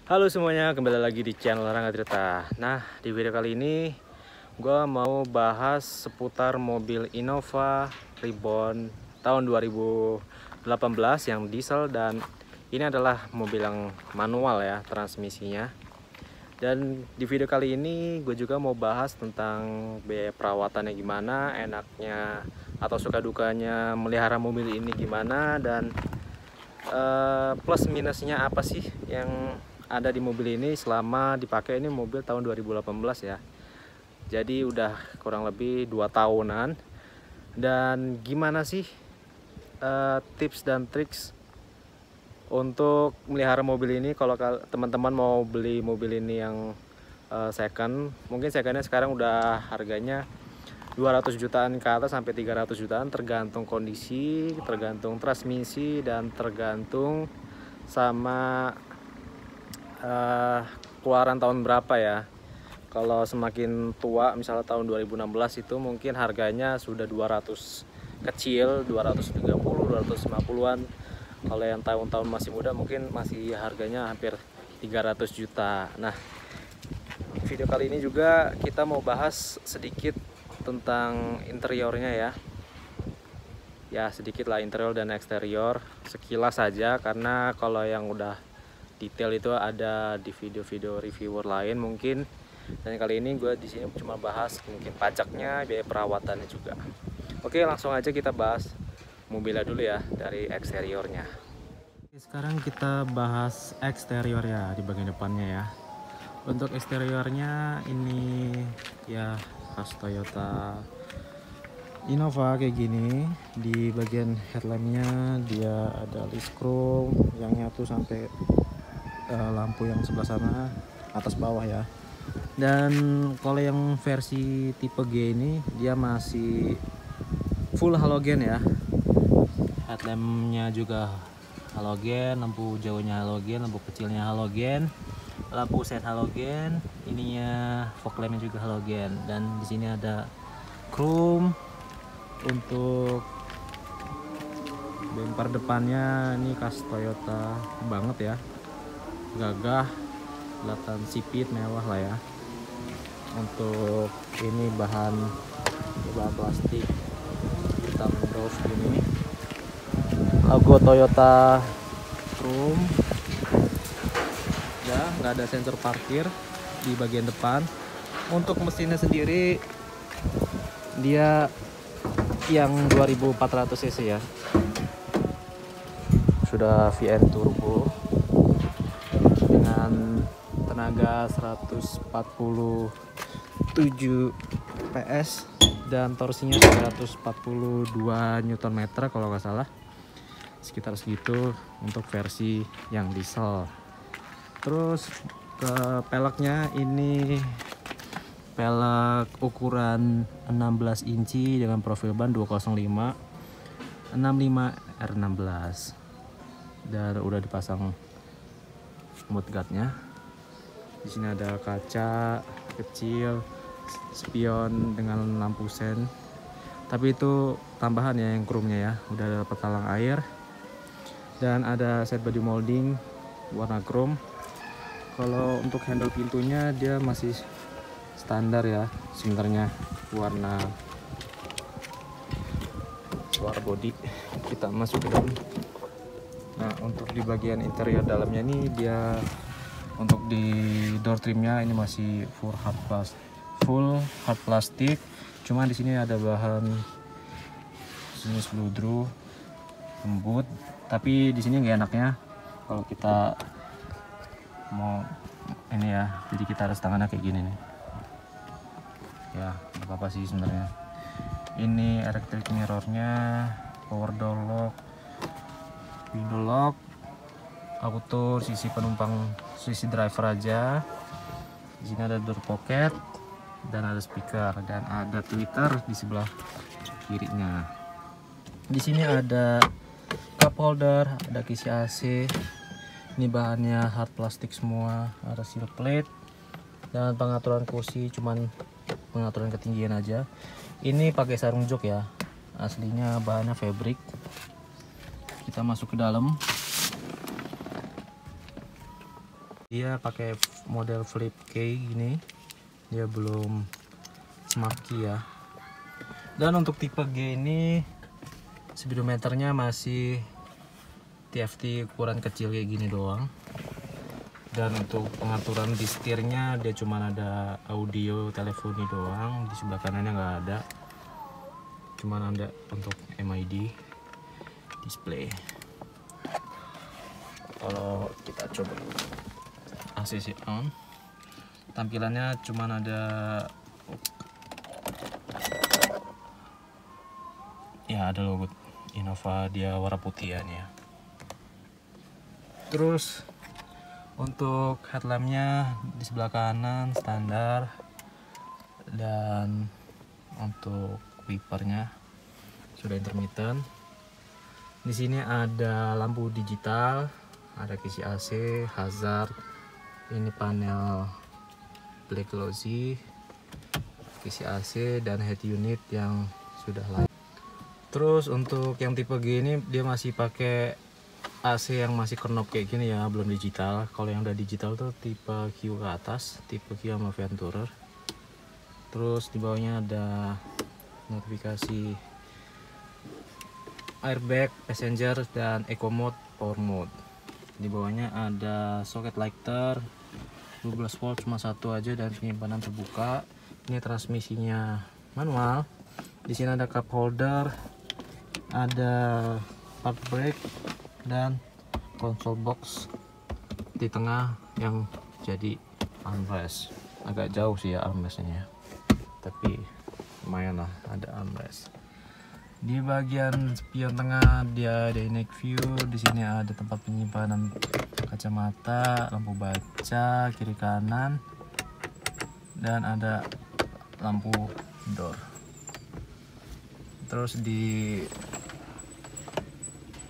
Halo semuanya, kembali lagi di channel Rangga Tirta. Nah, di video kali ini gue mau bahas seputar mobil Innova Reborn tahun 2018 yang diesel, dan ini adalah mobil yang manual ya transmisinya. Dan di video kali ini gue juga mau bahas tentang biaya perawatannya gimana, enaknya atau suka dukanya melihara mobil ini gimana, dan plus minusnya apa sih yang ada di mobil ini selama dipakai. Ini mobil tahun 2018 ya, jadi udah kurang lebih 2 tahunan. Dan gimana sih tips dan triks untuk melihara mobil ini kalau teman-teman mau beli mobil ini yang second. Mungkin secondnya sekarang udah harganya 200 jutaan ke atas sampai 300 jutaan, tergantung kondisi, tergantung transmisi, dan tergantung sama keluaran tahun berapa ya. Kalau semakin tua, misalnya tahun 2016, itu mungkin harganya sudah 200 kecil, 230, 250-an. Kalau yang tahun-tahun masih muda mungkin masih harganya hampir 300 juta. Nah, video kali ini juga kita mau bahas sedikit tentang interiornya ya. Ya, sedikit lah interior dan eksterior, sekilas saja, karena kalau yang udah detail itu ada di video-video reviewer lain mungkin. Dan kali ini gue di sini cuma bahas mungkin pajaknya, biaya perawatannya juga. Oke, langsung aja kita bahas mobilnya dulu ya, dari eksteriornya. Sekarang kita bahas eksterior ya, di bagian depannya ya. Untuk eksteriornya ini ya khas Toyota Innova kayak gini. Di bagian headlampnya dia ada list chrome yang nyatu sampai lampu yang sebelah sana, atas bawah ya. Dan kalau yang versi tipe G ini dia masih full halogen ya. Headlampnya juga halogen, lampu jauhnya halogen, lampu kecilnya halogen, lampu set halogen, ininya fog lampnya juga halogen. Dan di sini ada chrome untuk bumper depannya. Ini khas Toyota banget ya, gagah, kelihatan sipit, mewah lah ya. Untuk ini bahan plastik hitam doff ini, logo Toyota chrome ya. Nggak ada sensor parkir di bagian depan. Untuk mesinnya sendiri dia yang 2400 cc ya, sudah VN turbo dengan tenaga 147 PS dan torsinya 142 Nm kalau nggak salah, sekitar segitu untuk versi yang diesel. Terus ke peleknya, ini pelek ukuran 16 inci dengan profil ban 205 65 R16, dan udah dipasang mudguardnya. Di sini ada kaca kecil, spion dengan lampu sen, tapi itu tambahan ya yang chrome-nya ya. Udah ada petalang air, dan ada set body molding warna chrome. Kalau untuk handle pintunya dia masih standar ya, sebenarnya warna body. Kita masuk ke dalam. Nah, untuk di bagian interior dalamnya ini dia untuk di door trimnya ini masih full hard plastik. Cuma di sini ada bahan jenis bludru lembut, tapi di sini nggak enaknya kalau kita mau ini ya, jadi kita harus tangannya kayak gini nih ya. Nggak apa-apa sih sebenarnya. Ini electric mirrornya, power door lock, window lock, auto, sisi penumpang, sisi driver aja. Di sini ada door pocket dan ada speaker, dan ada tweeter di sebelah kirinya. Di sini ada cup holder, ada kisi AC. Ini bahannya hard plastik semua, ada seal plate, dan pengaturan kursi cuman pengaturan ketinggian aja. Ini pakai sarung jok ya, aslinya bahannya fabric. Kita masuk ke dalam. Dia pakai model flip key gini, dia belum smart key ya. Dan untuk tipe G ini speedometernya masih TFT ukuran kecil kayak gini doang. Dan untuk pengaturan di setirnya dia cuma ada audio teleponi doang, di sebelah kanannya nggak ada, cuma ada untuk MID display. Kalau kita coba ACC on, tampilannya cuma ada ya, ada logo Innova, dia warna putih ya nih ya. Terus untuk headlampnya di sebelah kanan standar, dan untuk wipernya sudah intermittent. Di sini ada lampu digital, ada kisi AC, hazard, ini panel black glossy, kisi AC dan head unit yang sudah lain. Terus untuk yang tipe G ini dia masih pakai AC yang masih knob kayak gini ya, belum digital. Kalau yang udah digital tuh tipe Q ke atas, tipe Q sama Venturer. Terus di bawahnya ada notifikasi airbag, passenger, dan eco mode, power mode. Di bawahnya ada socket lighter 12 volt, cuma satu aja, dan penyimpanan terbuka. Ini transmisinya manual. Di sini ada cup holder, ada park brake, dan console box di tengah yang jadi armrest. Agak jauh sih ya armrestnya, tapi lumayan lah ada armrest. Di bagian spion tengah dia ada night view. Di sini ada tempat penyimpanan kacamata, lampu baca kiri kanan, dan ada lampu door. Terus di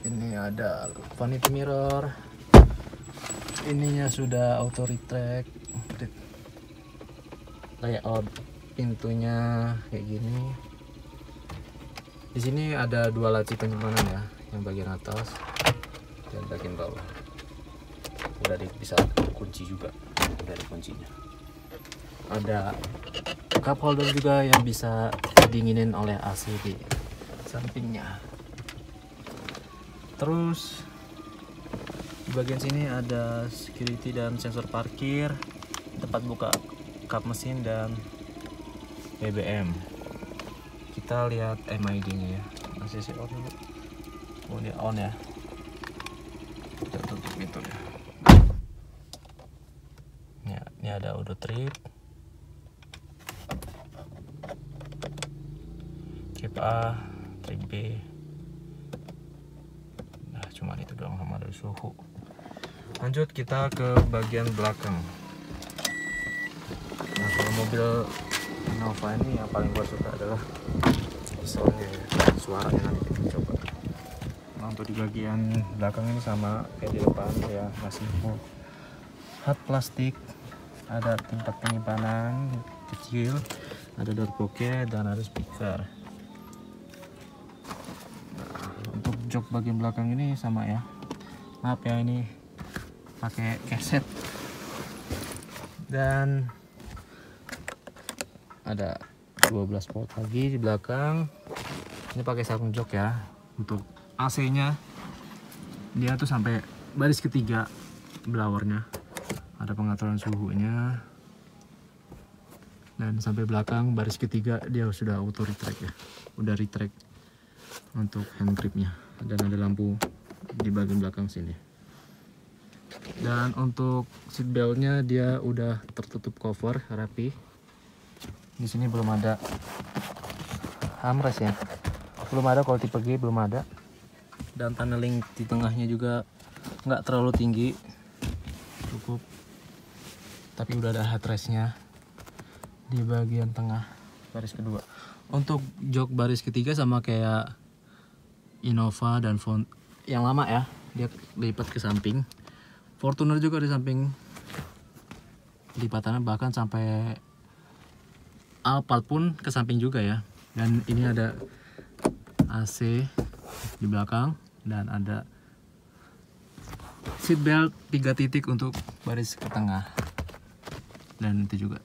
ini ada vanity mirror, ininya sudah auto retract, layout pintunya kayak gini. Di sini ada dua laci penyimpanan ya, yang bagian atas dan bagian bawah. Udah bisa kunci juga dari kuncinya. Ada cup holder juga yang bisa dinginin oleh AC di sampingnya. Terus di bagian sini ada security dan sensor parkir, tempat buka kap mesin dan BBM. Kita lihat MID-nya ya. ACC on dulu. Oh, dia on ya. Kita tutup pintunya. Ya, ini ada auto trip, trip A, trip B. Nah, cuma itu doang sama dari suhu. Lanjut kita ke bagian belakang. Nah, kalau mobil Innova ini yang paling gue suka adalah soundnya ya, suaranya. Nanti kita coba. Nah, untuk di bagian belakang ini sama kayak di depan ya, masih full hard plastik. Ada tempat penyimpanan kecil, ada door pocket, dan ada speaker. Nah, untuk jok bagian belakang ini sama ya, maaf ya, ini pakai keset. Dan ada 12 volt lagi di belakang. Ini pakai sarung jok ya. Untuk AC nya dia tuh sampai baris ketiga blowernya, ada pengaturan suhunya, dan sampai belakang baris ketiga dia sudah auto retract ya, udah retract untuk hand gripnya. Dan ada lampu di bagian belakang sini. Dan untuk seat beltnya dia udah tertutup cover rapi. Di sini belum ada armrest ya, belum ada. Kalau tipe G belum ada. Dan paneling di tengahnya juga nggak terlalu tinggi, cukup, tapi udah ada headrestnya di bagian tengah baris kedua. Untuk jok baris ketiga sama kayak Innova dan Font yang lama ya, dia lipat ke samping. Fortuner juga di samping lipatannya, bahkan sampai Alphard pun ke samping juga ya. Dan ini ada AC di belakang, dan ada seat belt 3 titik untuk baris ke tengah, dan itu juga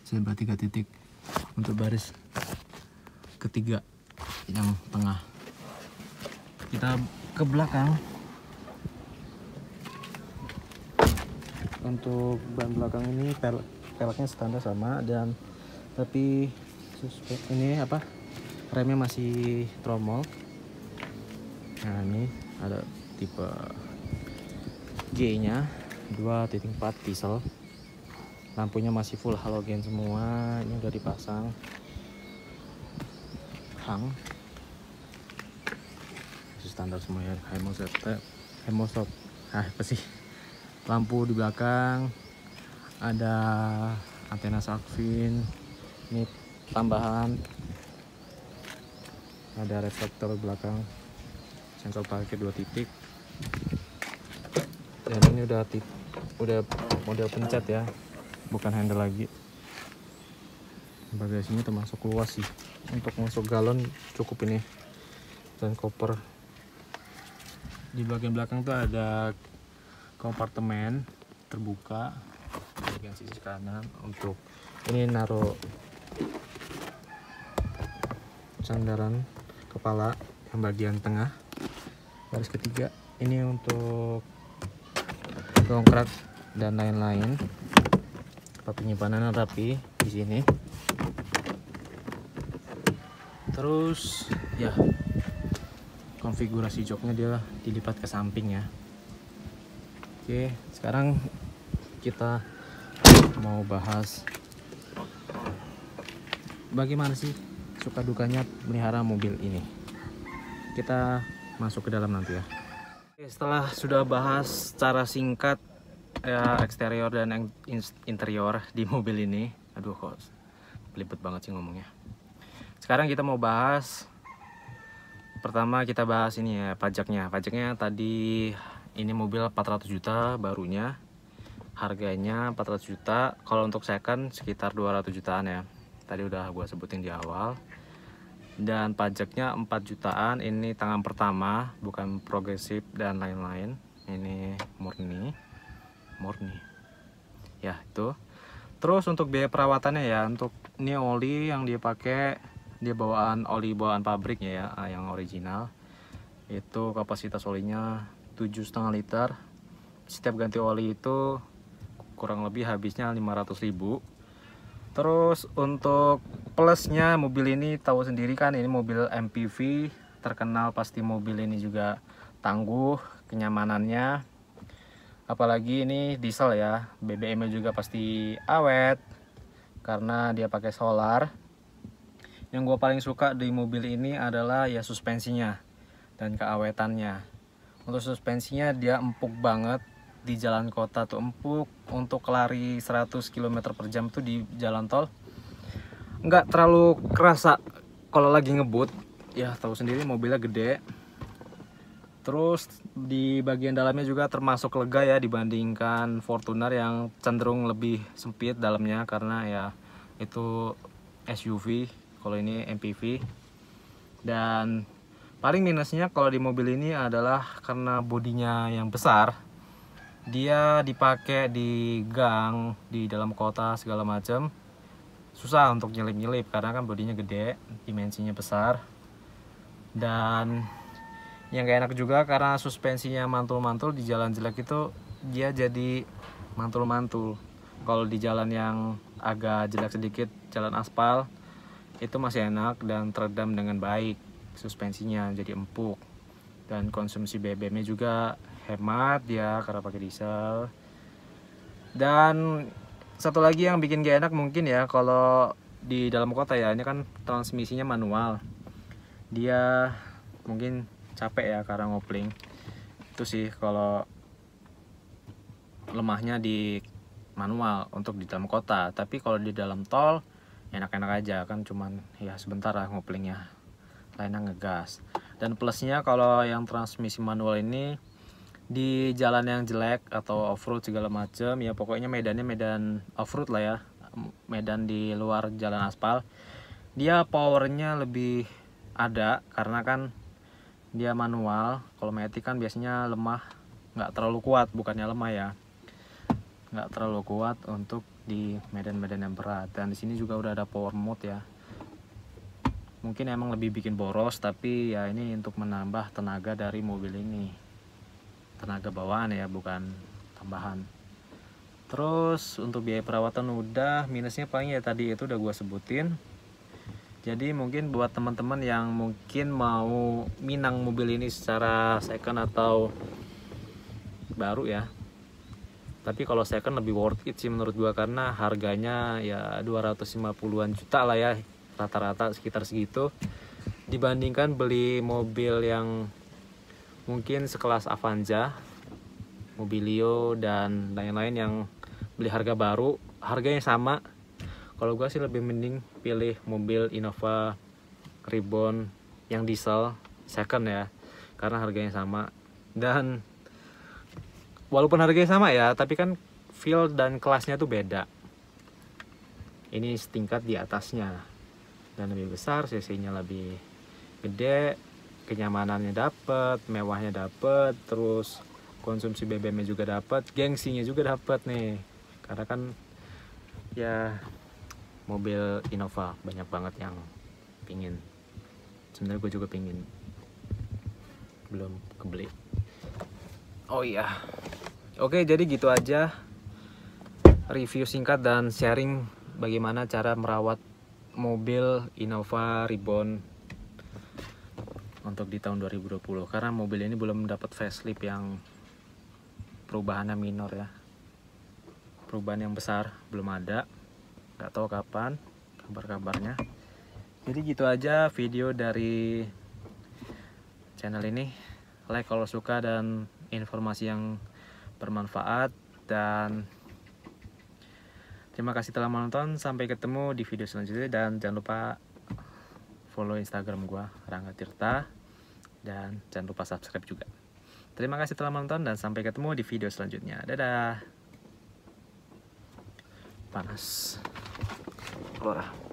seat belt 3 titik untuk baris ketiga yang tengah. Kita ke belakang. Untuk ban belakang ini peleknya standar sama, dan tapi ini apa, remnya masih tromol. Nah ini ada tipe G nya 2.4 diesel. Lampunya masih full halogen semua, ini udah dipasang hang, masih standar semua ya. Hemostop apa sih, lampu di belakang, ada antena Shark-Fin, ini tambahan, ada reflektor belakang, sensor parkir 2 titik, dan ini udah model pencet ya, bukan handle lagi. Bagasinya termasuk luas sih, untuk masuk galon cukup ini, dan koper. Di bagian belakang tuh ada kompartemen terbuka bagian sisi kanan, untuk ini naruh sandaran kepala yang bagian tengah baris ketiga. Ini untuk dongkrak dan lain-lain. Penyimpanan rapi di sini. Terus ya, konfigurasi joknya dia dilipat ke samping ya. Oke, sekarang kita mau bahas bagaimana sih suka dukanya melihara mobil ini. Kita masuk ke dalam nanti ya. Oke, setelah sudah bahas secara singkat ya eksterior dan interior di mobil ini, aduh kok belibet banget sih ngomongnya. Sekarang kita mau bahas, pertama kita bahas ini ya, pajaknya. Pajaknya tadi ini mobil 400 juta barunya, harganya 400 juta. Kalau untuk second sekitar 200 jutaan ya, tadi udah gue sebutin di awal. Dan pajaknya 4 jutaan, ini tangan pertama, bukan progresif dan lain-lain. Ini murni ya itu. Terus untuk biaya perawatannya ya, untuk ini oli yang dia pakai, dia oli bawaan pabriknya ya, yang original. Itu kapasitas olinya 7,5 liter. Setiap ganti oli itu kurang lebih habisnya 500.000. Terus untuk plusnya, mobil ini tahu sendiri kan, ini mobil MPV terkenal, pasti mobil ini juga tangguh kenyamanannya. Apalagi ini diesel ya, BBM-nya juga pasti awet karena dia pakai solar. Yang gue paling suka di mobil ini adalah ya suspensinya dan keawetannya. Untuk suspensinya dia empuk banget, di jalan kota tuh empuk. Untuk lari 100 km per jam tuh di jalan tol nggak terlalu kerasa. Kalau lagi ngebut ya tahu sendiri mobilnya gede. Terus di bagian dalamnya juga termasuk lega ya, dibandingkan Fortuner yang cenderung lebih sempit dalamnya, karena ya itu SUV, kalau ini MPV. Dan paling minusnya kalau di mobil ini adalah karena bodinya yang besar, dia dipakai di gang, di dalam kota segala macam, susah untuk nyelip-nyelip karena kan bodinya gede, dimensinya besar. Dan yang gak enak juga karena suspensinya mantul-mantul, di jalan jelek itu dia jadi mantul-mantul. Kalau di jalan yang agak jelek sedikit, jalan aspal, itu masih enak dan teredam dengan baik, suspensinya jadi empuk. Dan konsumsi BBM-nya juga hemat dia karena pakai diesel. Dan satu lagi yang bikin gak enak mungkin ya, kalau di dalam kota ya, ini kan transmisinya manual, dia mungkin capek ya karena ngopling. Itu sih kalau lemahnya di manual untuk di dalam kota. Tapi kalau di dalam tol enak-enak aja kan, cuman ya sebentar lah ngoplingnya, lainnya ngegas. Dan plusnya kalau yang transmisi manual ini di jalan yang jelek atau off-road segala macam ya, pokoknya medannya medan off-road lah ya, medan di luar jalan aspal, dia powernya lebih ada karena kan dia manual. Kalau matic kan biasanya lemah nggak terlalu kuat, bukannya lemah ya, nggak terlalu kuat untuk di medan-medan yang berat. Dan di sini juga udah ada power mode ya, mungkin emang lebih bikin boros, tapi ya ini untuk menambah tenaga dari mobil ini, tenaga bawaan ya, bukan tambahan. Terus untuk biaya perawatan udah, minusnya paling ya tadi itu udah gua sebutin. Jadi mungkin buat teman-teman yang mungkin mau minang mobil ini secara second atau baru ya, tapi kalau second lebih worth it sih menurut gua, karena harganya ya 250-an juta lah ya, rata-rata sekitar segitu, dibandingkan beli mobil yang mungkin sekelas Avanza, Mobilio dan lain-lain yang beli harga baru, harganya sama. Kalau gua sih lebih mending pilih mobil Innova Reborn yang diesel second ya, karena harganya sama. Dan walaupun harganya sama ya, tapi kan feel dan kelasnya tuh beda. Ini setingkat di atasnya dan lebih besar, cc-nya lebih gede, kenyamanannya dapet, mewahnya dapet, terus konsumsi BBM-nya juga dapet, gengsinya juga dapet nih. Karena kan ya mobil Innova banyak banget yang pingin. Sebenarnya gue juga pingin, belum kebeli. Oh iya, oke, jadi gitu aja review singkat dan sharing bagaimana cara merawat mobil Innova Reborn untuk di tahun 2020. Karena mobil ini belum dapat facelift yang perubahannya minor ya, perubahan yang besar belum ada, nggak tahu kapan kabar-kabarnya. Jadi gitu aja video dari channel ini. Like kalau suka dan informasi yang bermanfaat, dan terima kasih telah menonton. Sampai ketemu di video selanjutnya, dan jangan lupa follow Instagram gua, Rangga Tirta, dan jangan lupa subscribe juga. Terima kasih telah menonton dan sampai ketemu di video selanjutnya. Dadah. Panas. Keluar.